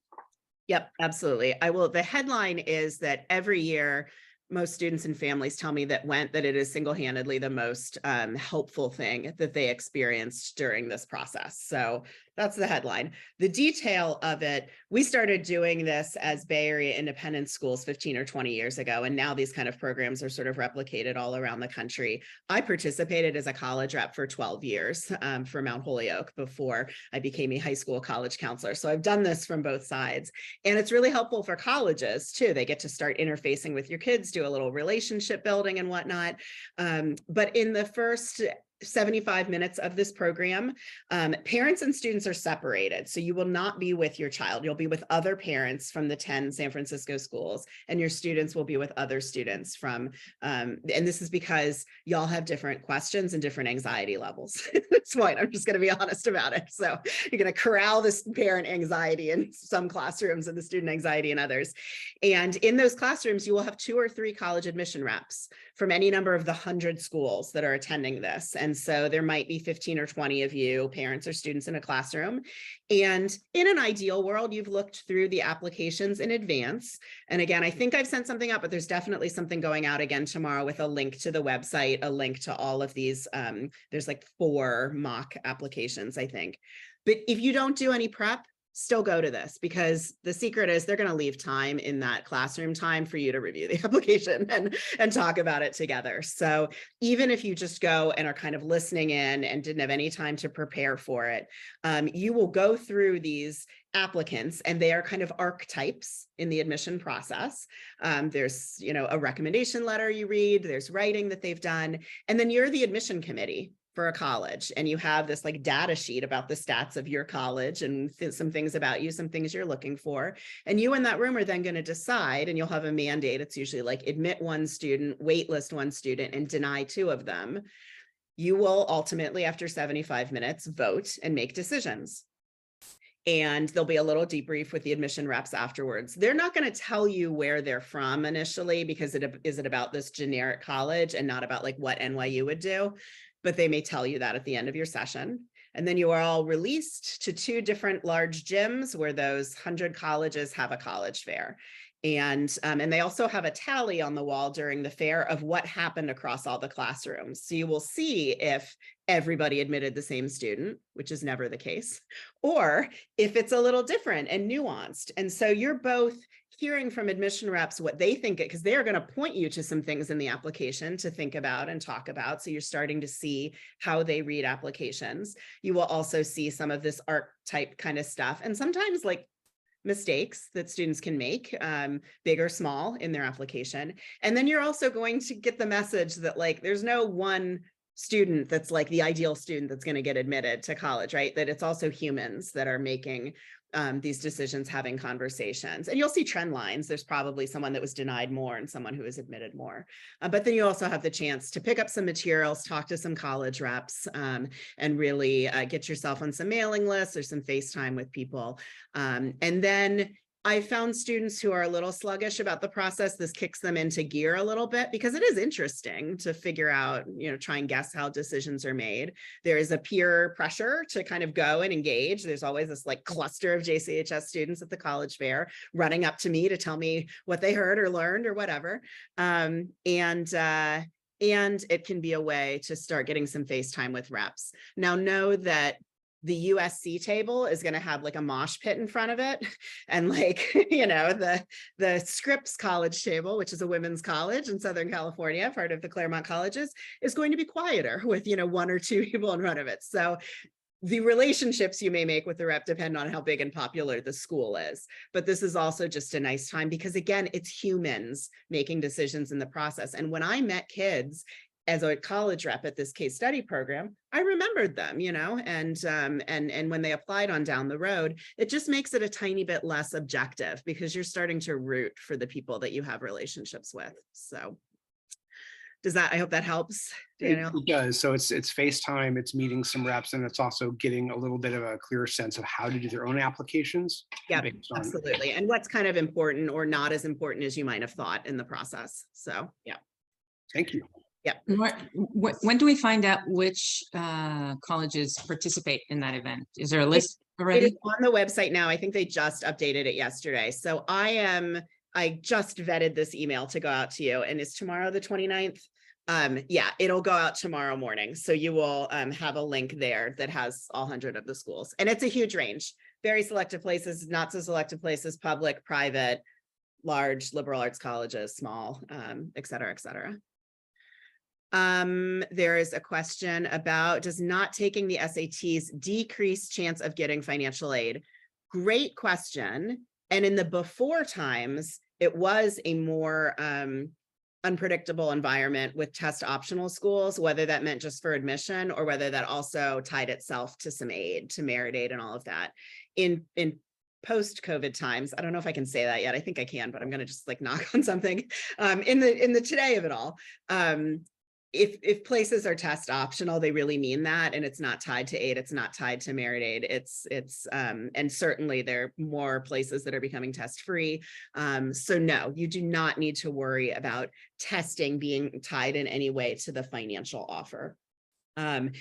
Yep, absolutely. I will. The headline is that every year most students and families tell me that it is single-handedly the most helpful thing that they experienced during this process. So that's the headline. The detail of it, we started doing this as Bay Area independent schools 15 or 20 years ago, and now these kind of programs are sort of replicated all around the country. I participated as a college rep for 12 years for Mount Holyoke before I became a high school college counselor. So I've done this from both sides, and it's really helpful for colleges too. They get to start interfacing with your kids, do a little relationship building and whatnot. But in the first 75 minutes of this program, parents and students are separated. So you will not be with your child. You'll be with other parents from the 10 San Francisco schools, and your students will be with other students from, and this is because y'all have different questions and different anxiety levels. At this point, I'm just going to be honest about it. So you're going to corral this parent anxiety in some classrooms and the student anxiety in others. And in those classrooms, you will have 2 or 3 college admission reps from any number of the 100 schools that are attending this. And so there might be 15 or 20 of you, parents or students, in a classroom. And in an ideal world, you've looked through the applications in advance. And again, I think I've sent something out, but there's definitely something going out again tomorrow with a link to the website, a link to all of these. There's like 4 mock applications, I think. But if you don't do any prep, still go to this, because the secret is they're going to leave time in that classroom time for you to review the application and talk about it together. So even if you just go and are kind of listening in and didn't have any time to prepare for it, you will go through these applicants, and they are kind of archetypes in the admission process. There's, a recommendation letter you read, there's writing that they've done, and then you're the admission committee for a college, and you have this like data sheet about the stats of your college and some things about you, some things you're looking for. And you in that room are then going to decide, and you'll have a mandate. It's usually like admit one student, waitlist one student, and deny two of them. You will ultimately, after 75 minutes, vote and make decisions. And there'll be a little debrief with the admission reps afterwards. They're not going to tell you where they're from initially, because is it about this generic college and not about like what NYU would do, but they may tell you that at the end of your session. And then you are all released to two different large gyms where those 100 colleges have a college fair. And they also have a tally on the wall during the fair of what happened across all the classrooms. So you will see if everybody admitted the same student, which is never the case, or if it's a little different and nuanced. And so you're both hearing from admission reps what they think, because they're going to point you to some things in the application to think about and talk about. So you're starting to see how they read applications. You will also see some of this archetype kind of stuff, and sometimes like mistakes that students can make, big or small, in their application. And then you're also going to get the message that like there's no one student that's like the ideal student that's going to get admitted to college, right? That it's also humans that are making these decisions, having conversations. And you'll see trend lines. There's probably someone that was denied more and someone who was admitted more. But then you also have the chance to pick up some materials, talk to some college reps, and really get yourself on some mailing lists or some FaceTime with people. And then I found students who are a little sluggish about the process. This kicks them into gear a little bit, because it is interesting to figure out, try and guess how decisions are made. There is a peer pressure to kind of go and engage. There's always this like cluster of JCHS students at the college fair running up to me to tell me what they heard or learned or whatever. And it can be a way to start getting some FaceTime with reps. Now, know that the USC table is going to have like a mosh pit in front of it. And like, the Scripps College table, which is a women's college in Southern California, part of the Claremont colleges, is going to be quieter with, one or two people in front of it. So the relationships you may make with the rep depend on how big and popular the school is. But this is also just a nice time, because again, it's humans making decisions in the process. And when I met kids as a college rep at this case study program, I remembered them, and when they applied on down the road, it just makes it a tiny bit less objective, because you're starting to root for the people that you have relationships with. So I hope that helps, Daniel. It does. So it's FaceTime, it's meeting some reps, and it's also getting a little bit of a clearer sense of how to do their own applications. Yeah, absolutely. And what's kind of important or not as important as you might have thought in the process. So, yeah. Thank you. Yeah. When do we find out which colleges participate in that event? Is there a list already? It is on the website now. I think they just updated it yesterday. So I just vetted this email to go out to you, and is tomorrow the 29th? Yeah, it'll go out tomorrow morning. So you will have a link there that has all 100 of the schools. And it's a huge range, very selective places, not so selective places, public, private, large, liberal arts colleges, small, et cetera, et cetera. There is a question about, does not taking the SATs decrease chance of getting financial aid? Great question. And in the before times, it was a more unpredictable environment with test optional schools, whether that meant just for admission or whether that also tied itself to some aid, to merit aid and all of that. In post-COVID times, I don't know if I can say that yet. I think I can, but I'm going to just like knock on something. In the today of it all, if places are test optional, they really mean that, and it's not tied to aid, it's not tied to merit aid. And certainly there are more places that are becoming test free. So no, you do not need to worry about testing being tied in any way to the financial offer. And,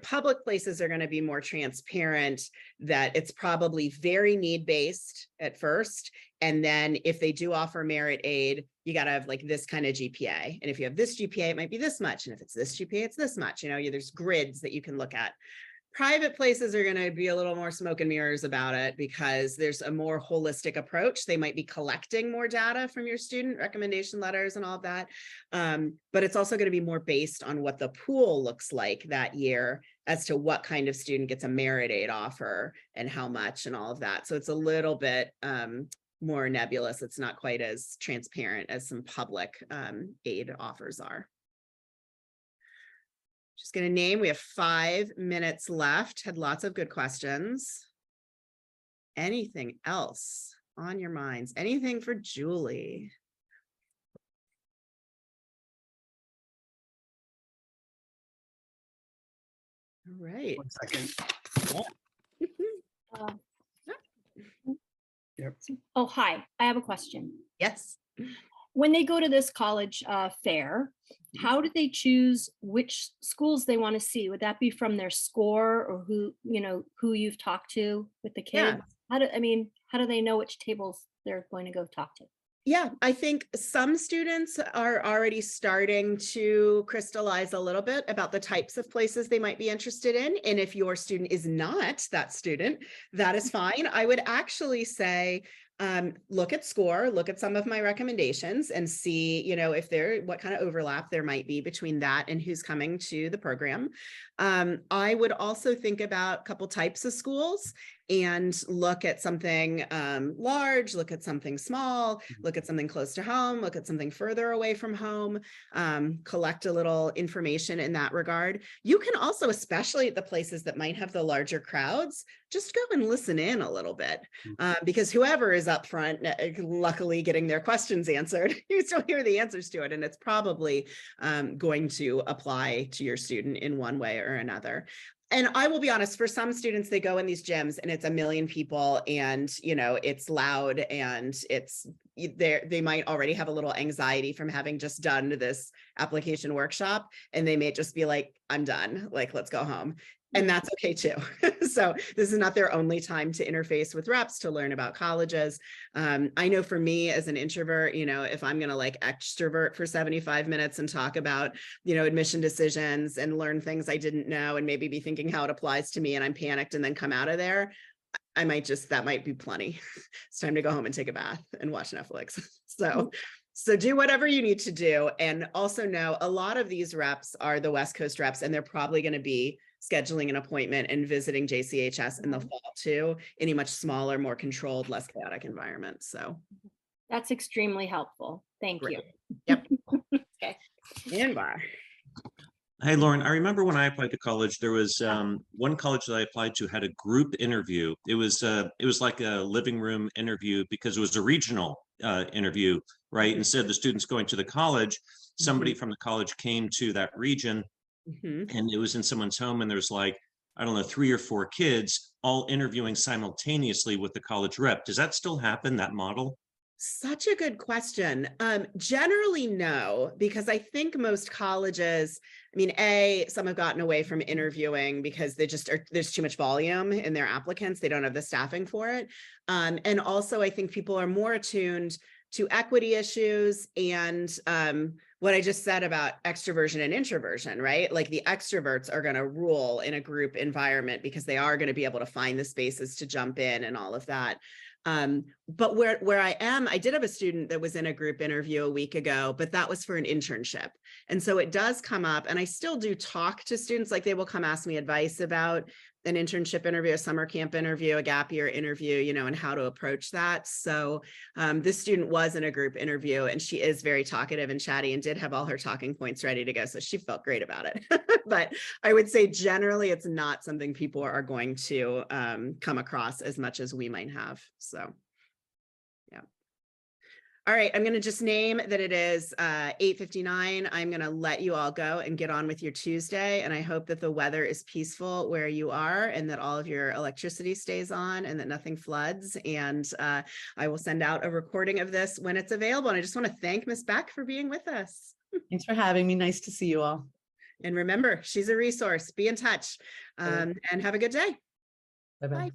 public places are going to be more transparent, that it's probably very need-based at first. And then if they do offer merit aid, you got to have like this kind of GPA. And if you have this GPA, it might be this much. And if it's this GPA, it's this much. There's grids that you can look at. Private places are going to be a little more smoke and mirrors about it, because there's a more holistic approach. They might be collecting more data from your student recommendation letters and all of that. But it's also going to be more based on what the pool looks like that year as to what kind of student gets a merit aid offer and how much and all of that. So it's a little bit more nebulous. It's not quite as transparent as some public aid offers are. Just going to name, we have 5 minutes left, had lots of good questions. Anything else on your minds? Anything for Julie? All right. 1 second. Uh, Yep. Oh, hi, I have a question. Yes. When they go to this college fair, how do they choose which schools they want to see? Would that be from their score or who you've talked to with the Yeah. kids? How do they know which tables they're going to go talk to? Yeah, I think some students are already starting to crystallize a little bit about the types of places they might be interested in. And if your student is not that student, that is fine. I would actually say, look at score, look at some of my recommendations and see, if what kind of overlap there might be between that and who's coming to the program. I would also think about a couple types of schools and look at something large, look at something small, look at something close to home, look at something further away from home, collect a little information in that regard. You can also, especially at the places that might have the larger crowds, just go and listen in a little bit because whoever is up front, luckily getting their questions answered, you still hear the answers to it. And it's probably going to apply to your student in one way or another. And I will be honest, for some students, they go in these gyms and it's a million people and, it's loud and they might already have a little anxiety from having just done this application workshop. And they may just be like, I'm done, like, let's go home. And that's okay too. So this is not their only time to interface with reps, to learn about colleges. I know for me as an introvert, if I'm going to like extrovert for 75 minutes and talk about, admission decisions and learn things I didn't know and maybe be thinking how it applies to me and I'm panicked and then come out of there, that might be plenty. It's time to go home and take a bath and watch Netflix. So do whatever you need to do. And also know a lot of these reps are the West Coast reps, and they're probably going to be scheduling an appointment and visiting JCHS in the fall too, in a much smaller, more controlled, less chaotic environment. So That's extremely helpful. Thank great. you. Yep. Okay. And bye. Hey, Lauren, I remember when I applied to college, there was one college that I applied to had a group interview. It was like a living room interview because it was a regional interview, right? Instead of the students going to the college, somebody from the college came to that region and it was in someone's home and there's like, I don't know, 3 or 4 kids all interviewing simultaneously with the college rep. Does that still happen, that model? Such a good question. Generally, no, because I think most colleges, some have gotten away from interviewing because there's too much volume in their applicants. They don't have the staffing for it. And also, I think people are more attuned to equity issues and what I just said about extroversion and introversion, right? Like the extroverts are going to rule in a group environment because they are going to be able to find the spaces to jump in and all of that. But where I did have a student that was in a group interview a week ago, but that was for an internship. And so it does come up, and I still do talk to students, like they will come ask me advice about an internship interview, a summer camp interview, a gap year interview, and how to approach that. So this student was in a group interview and she is very talkative and chatty and did have all her talking points ready to go. So she felt great about it. But I would say generally it's not something people are going to come across as much as we might have. So, yeah. All right, I'm going to just name that it is 8:59. I'm going to let you all go and get on with your Tuesday. And I hope that the weather is peaceful where you are and that all of your electricity stays on and that nothing floods. And I will send out a recording of this when it's available. And I just want to thank Ms. Beck for being with us. Thanks for having me. Nice to see you all. And remember, she's a resource. Be in touch and have a good day. Bye-bye. Bye.